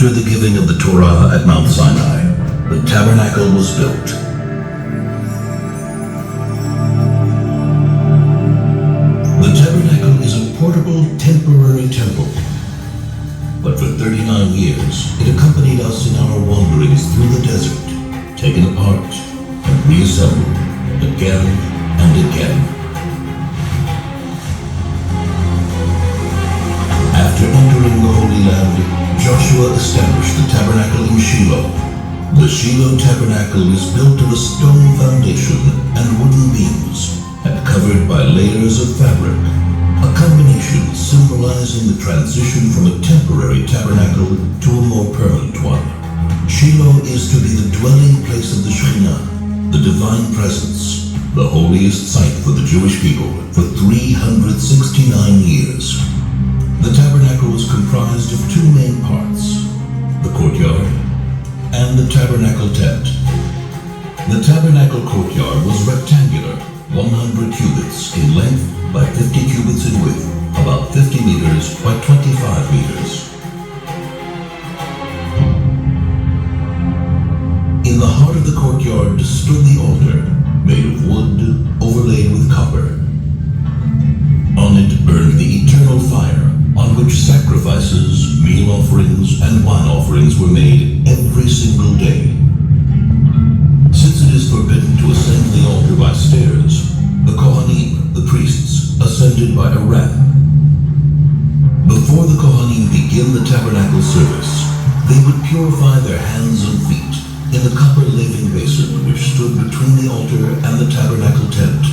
After the giving of the Torah at Mount Sinai, the tabernacle was built. The tabernacle is a portable, temporary temple. But for 39 years, it accompanied us in our wanderings through the desert, taken apart and reassembled again and again. After entering the Holy Land, Joshua established the tabernacle in Shiloh. The Shiloh tabernacle is built of a stone foundation and wooden beams, and covered by layers of fabric, a combination symbolizing the transition from a temporary tabernacle to a more permanent one. Shiloh is to be the dwelling place of the Shekhinah, the divine presence, the holiest site for the Jewish people for 369 years. The tabernacle was comprised of two main parts, the courtyard and the tabernacle tent. The tabernacle courtyard was rectangular, 100 cubits in length by 50 cubits in width, about 50 meters by 25 meters. In the heart of the courtyard stood the altar, made of wood overlaid with copper. On it burned the eternal fire, on which sacrifices, meal offerings, and wine offerings were made every single day. Since it is forbidden to ascend the altar by stairs, the Kohanim, the priests, ascended by a ramp. Before the Kohanim begin the tabernacle service, they would purify their hands and feet in the copper laving basin which stood between the altar and the tabernacle tent.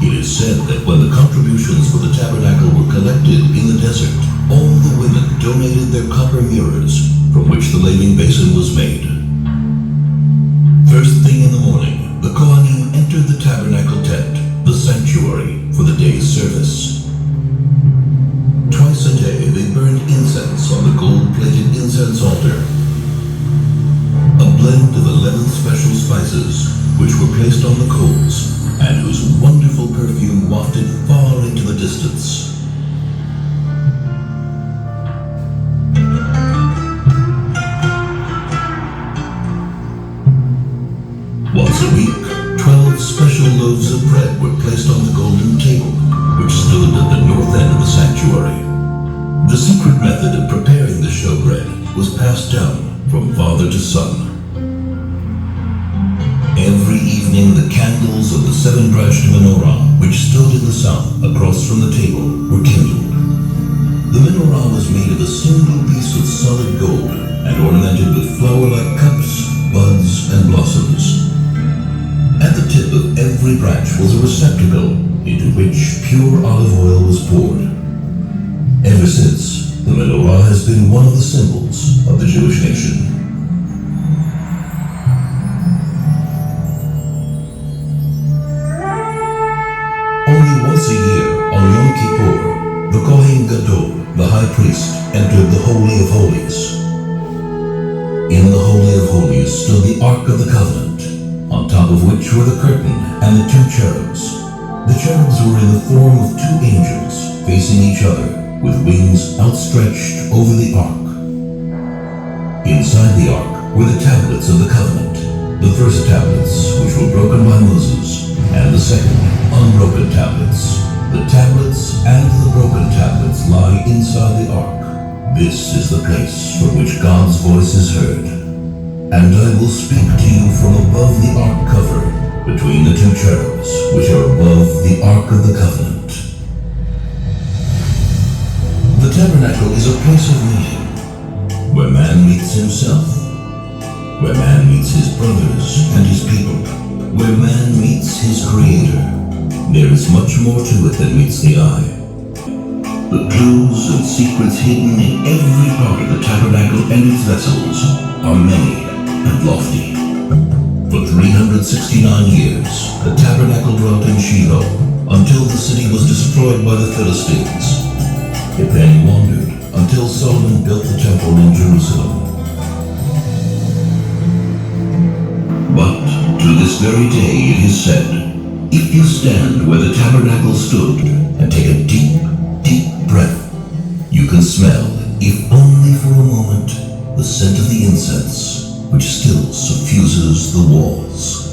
It is said that when the contributions for the tabernacle were collected in the desert, all the women donated their copper mirrors from which the laving basin was made. First thing in the morning, the Kohanim entered the tabernacle tent, the sanctuary, for the day's service. Twice a day they burned incense on the gold-plated incense altar, a blend of 11 special spices which were placed on the coals and whose wonderful perfume wafted far into the distance. Once a week, 12 special loaves of bread were placed on the golden table, which stood at the north end of the sanctuary. The secret method of preparing the showbread was passed down from father to son. Every evening, the candles of the seven-branched menorah, which stood in the south across from the table, were kindled. The menorah was made of a single piece of solid gold and ornamented with flower-like cups, buds, and blossoms. At the tip of every branch was a receptacle into which pure olive oil was poured. Ever since, the menorah has been one of the symbols of the Jewish nation. Only once a year, on Yom Kippur, the Kohen Gadol, the high priest, entered the Holy of Holies. In the Holy of Holies stood the Ark of the Covenant, on top of which were the curtain and the two cherubs. The cherubs were in the form of two angels, facing each other, with wings outstretched over the Ark. Inside the Ark were the tablets of the covenant, the first tablets which were broken by Moses, and the second, unbroken tablets. The tablets and the broken tablets lie inside the Ark. This is the place from which God's voice is heard. And I will speak to you from above the Ark cover, between the two cherubs, which are above the Ark of the Covenant. The tabernacle is a place of meeting, where man meets himself, where man meets his brothers and his people, where man meets his Creator. There is much more to it than meets the eye. The clues and secrets hidden in every part of the tabernacle and its vessels are many and lofty. For 369 years, the tabernacle dwelt in Shiloh until the city was destroyed by the Philistines. It then wandered until Solomon built the temple in Jerusalem. But to this very day it is said, if you stand where the tabernacle stood and take a deep, deep breath, you can smell, if only for a moment, the scent of the incense, which still suffuses the walls.